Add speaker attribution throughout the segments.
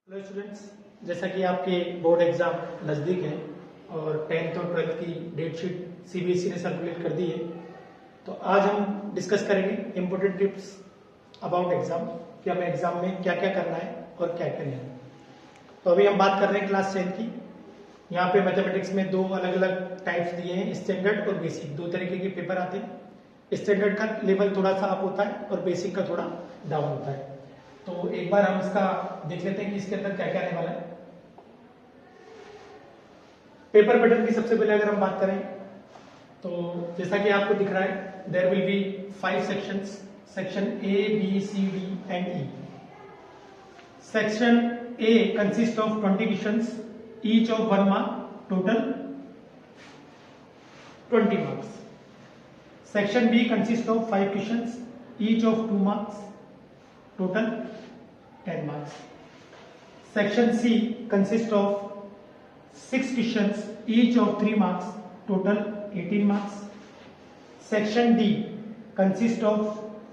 Speaker 1: Hello students, जैसा कि आपके बोर्ड एग्जाम नज़दीक है और 10th और 12th की डेट शीट सीबीएसई ने सर्कुलेट कर दी है, तो आज हम डिस्कस करेंगे इम्पोर्टेंट टिप्स अबाउट एग्जाम कि हमें एग्जाम में क्या क्या करना है और क्या क्या नहीं है। तो अभी हम बात कर रहे हैं क्लास 10 की। यहाँ पे मैथमेटिक्स में दो अलग अलग टाइप्स दिए हैं, स्टैंडर्ड और बेसिक। दो तरीके के पेपर आते हैं। स्टैंडर्ड का लेवल थोड़ा सा अप होता है और बेसिक का थोड़ा डाउन होता है। तो एक बार हम इसका देख लेते हैं कि इसके अंदर क्या क्या आने वाला है। पेपर पैटर्न की सबसे पहले अगर हम बात करें तो जैसा कि आपको दिख रहा है, there will be 5 sections, section A B C D and E. Section A consist of 20 questions, each of 1 mark, total 20 marks. Section B consist of 5 questions, each of 2 marks, total 10 marks. Section C consists of 6 questions, each of 3 marks, total 18 marks. Section D consists of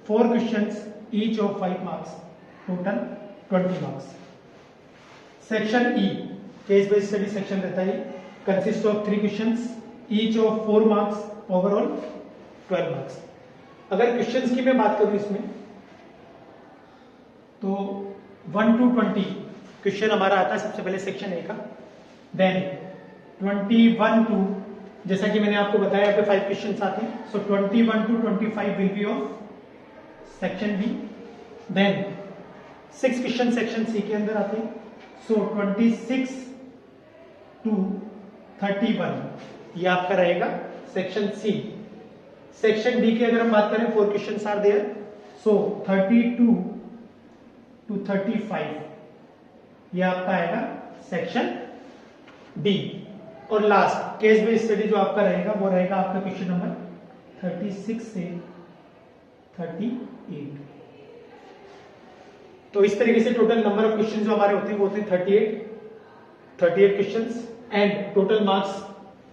Speaker 1: 4 questions, each of 5 marks, total 20 marks. Section E case based study section रहता है, consists of 3 questions, each of 4 marks, overall 12 marks. अगर questions की मैं बात करूं इसमें तो 1 to 20 question हमारा आता है सबसे पहले सेक्शन ए का। देन 21 टू, जैसा कि मैंने आपको बताया यहाँ पे 5 क्वेश्चन आते हैं, so 21 to 25 will be of section B. Then 6 question section C के अंदर आते हैं, सो 26 to 31 ये आपका रहेगा सेक्शन सी। सेक्शन डी की अगर हम बात करें 4 question are there, so 32 to 35 ये आपका आएगा सेक्शन डी। और लास्ट केस बेस्ड स्टडी जो आपका रहेगा वो रहेगा आपका क्वेश्चन नंबर 36 से 38। तो इस तरीके से टोटल नंबर ऑफ क्वेश्चन जो हमारे होते हैं वो होते हैं 38 questions and total marks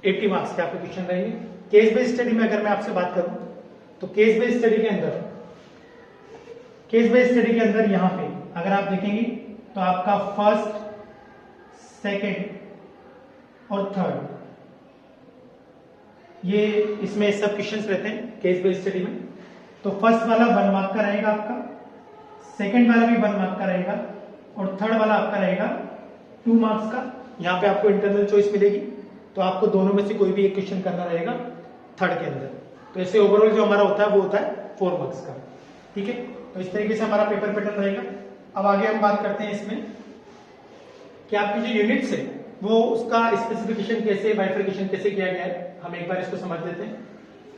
Speaker 1: 80 marks के आपके क्वेश्चन रहेंगे। केस बेस्ड स्टडी में अगर मैं आपसे बात करूं तो केस बेस्ड स्टडी के अंदर यहां पे अगर आप देखेंगे तो आपका फर्स्ट, सेकंड और थर्ड ये इसमें सब क्वेश्चंस रहते हैं केस बेस्ड स्टडी में। तो फर्स्ट वाला 1 मार्क का रहेगा आपका, सेकंड वाला भी 1 मार्क का रहेगा और थर्ड वाला आपका रहेगा 2 मार्क्स का। यहां पे आपको इंटरनल चॉइस मिलेगी, तो आपको दोनों में से कोई भी एक क्वेश्चन करना रहेगा थर्ड के अंदर। तो ऐसे ओवरऑल जो हमारा होता है वो होता है 4 मार्क्स का। ठीक है, तो इस तरीके से हमारा पेपर पैटर्न रहेगा। अब आगे हम बात करते हैं इसमें कि आपकी जो यूनिट्स है वो उसका स्पेसिफिकेशन कैसे, बाइफर्केशन कैसे किया गया है, हम एक बार इसको समझ लेते हैं।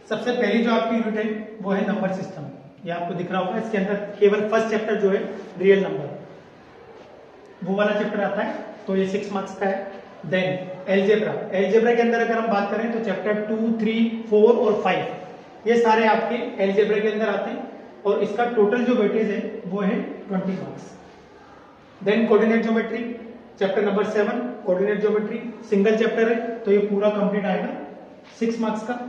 Speaker 1: सबसे पहली जो आपकी यूनिट है वो है नंबर सिस्टम। ये आपको दिख रहा होगा, इसके अंदर केवल फर्स्ट चैप्टर जो है रियल नंबर वो वाला चैप्टर आता है, तो ये 6 मार्क्स का है। देन एलजेब्रा के अंदर अगर हम बात करें तो चैप्टर 2, 3, 4 और 5 ये सारे आपके एलजेब्रा के अंदर आते हैं और इसका टोटल जो वेटेज है वो है 20 marks. Then coordinate geometry chapter number 7, coordinate geometry single chapter है तो ये पूरा कंप्लीट आएगा 6 मार्क्स का।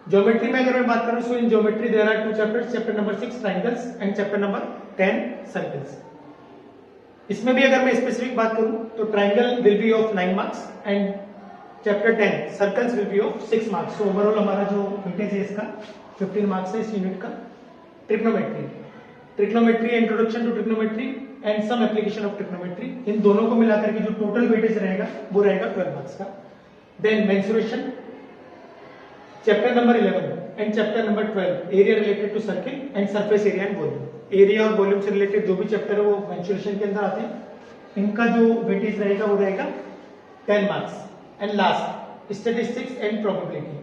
Speaker 1: ज्योमेट्री में अगर मैं बात करूं, so in geometry there are 2 chapters, chapter number 6 triangles and chapter number 10 circles. इसमें भी अगर मैं स्पेसिफिक बात करूं तो triangle will be of 9 marks and chapter 10 circles will be of 6 marks. तो ओवरऑल हमारा जो वेटेज है इसका 15 मार्क्स है इस यूनिट का। Trigonometry introduction to trigonometry and some application of trigonometry, इन दोनों को मिलाकर के जो टोटल वेटेज रहेगा वो रहेगा 12 मार्क्स का। Then mensuration chapter number 11 and chapter number 12 area related to circle and surface area and volume. Area और वॉल्यूम से रिलेटेड जो भी चैप्टर है वो मेंसुरेशन के अंदर आते हैं, इनका जो वेटेज रहेगा वो रहेगा 10 marks. And last statistics and probability,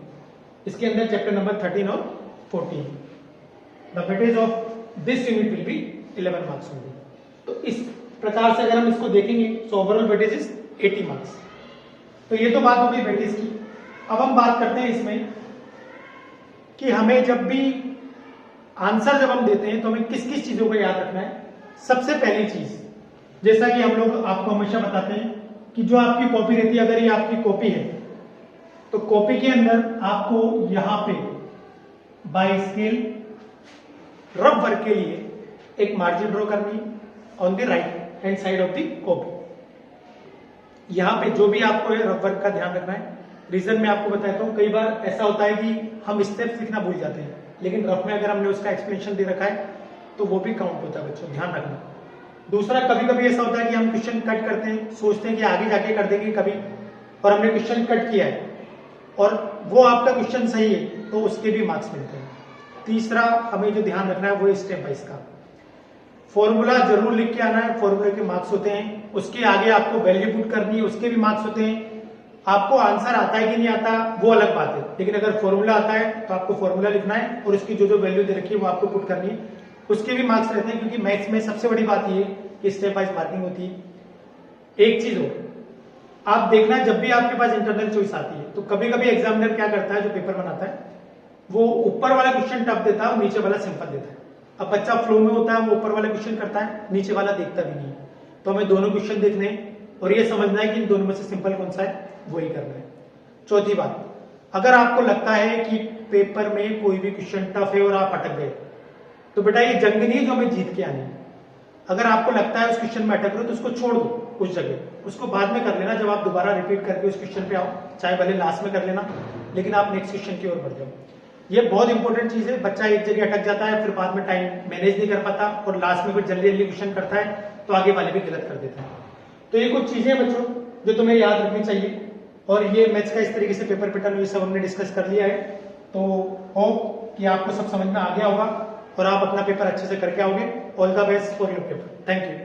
Speaker 1: इसके अंदर चैप्टर नंबर 13 और 14। The weightage of this unit will be 11 marks होंगे। तो इस प्रकार से अगर हम इसको देखेंगे तो ओवरऑल वेटेज इज 80 मार्क्स। तो ये तो बात हो गई वेटेज की। अब हम बात करते हैं इसमें कि हमें जब भी आंसर जब हम देते हैं तो हमें किस किस चीजों को याद रखना है। सबसे पहली चीज, जैसा कि हम लोग आपको हमेशा बताते हैं कि जो आपकी कॉपी रहती है, अगर ये आपकी कॉपी है तो कॉपी के अंदर आपको यहां पे बाय स्केल रफ वर्क के लिए एक मार्जिन ड्रॉ करनी है on the right hand side of the copy. यहाँ पे जो भी आपको है रफ वर्क का ध्यान रखना है। रीजन मैं आपको बताता हूँ, कई बार ऐसा होता है कि हम स्टेप्स लिखना भूल जाते हैं, लेकिन रफ में अगर हमने उसका एक्सप्लेनेशन दे रखा है तो वो भी काउंट होता है बच्चों, ध्यान रखना। दूसरा, कभी कभी ऐसा होता है कि हम क्वेश्चन कट करते हैं, सोचते हैं कि आगे जाके कर देंगे कभी, और हमने क्वेश्चन कट किया है और वो आपका क्वेश्चन सही है तो उसके भी मार्क्स मिलते हैं। तीसरा, हमें जो ध्यान रखना है वो है स्टेप वाइज का। फॉर्मूला जरूर लिख के आना है, फॉर्मूले के मार्क्स होते हैं, उसके आगे आपको वैल्यू पुट करनी है, उसके भी मार्क्स होते हैं। आपको आंसर आता है कि नहीं आता वो अलग बात है, लेकिन अगर फॉर्मूला आता है तो आपको फॉर्मूला लिखना है और उसकी जो जो वैल्यू दे रखी है वो आपको पुट करनी है, उसके भी मार्क्स रहते हैं। क्योंकि मैथ्स में सबसे बड़ी बात ये कि स्टेप वाइज मार्किंग होती है। एक चीज हो, आप देखना जब भी आपके पास इंटरनल चॉइस आती है तो कभी कभी एग्जामिनर क्या करता है, जो पेपर बनाता है वो ऊपर वाला क्वेश्चन टफ देता है और नीचे वाला सिंपल देता है। अब बच्चा फ्लो में होता है, वो ऊपर वाला क्वेश्चन करता है, नीचे वाला देखता भी नहीं है। तो हमें दोनों क्वेश्चन देखने और ये समझना है कि इन दोनों में से सिंपल कौन सा है, वही करना है। चौथी बात, अगर आपको लगता है कि पेपर में कोई भी क्वेश्चन टफ है और आप अटक गए तो बेटा ये जंग नहीं है जो हमें जीत के आनी है। अगर आपको लगता है उस क्वेश्चन में अटक रहे हो तो उसको छोड़ दो उस जगह, उसको बाद में कर लेना, जब आप दोबारा रिपीट करके उस क्वेश्चन पे आओ, चाहे भले लास्ट में कर लेना, लेकिन आप नेक्स्ट क्वेश्चन की ओर बढ़ जाओ। ये बहुत इंपॉर्टेंट चीज है। बच्चा एक जगह अटक जाता है, फिर बाद में टाइम मैनेज नहीं कर पाता और लास्ट में फिर जल्दी जल्दी क्वेश्चन करता है तो आगे वाले भी गलत कर देता है। तो ये कुछ चीजें बच्चों जो तुम्हें याद रखनी चाहिए। और ये मैथ्स का इस तरीके से पेपर पैटर्न ये सब हमने डिस्कस कर लिया है। तो होप कि आपको सब समझ में आ गया होगा और आप अपना पेपर अच्छे से करके आओगे। All the best for your paper. Thank you.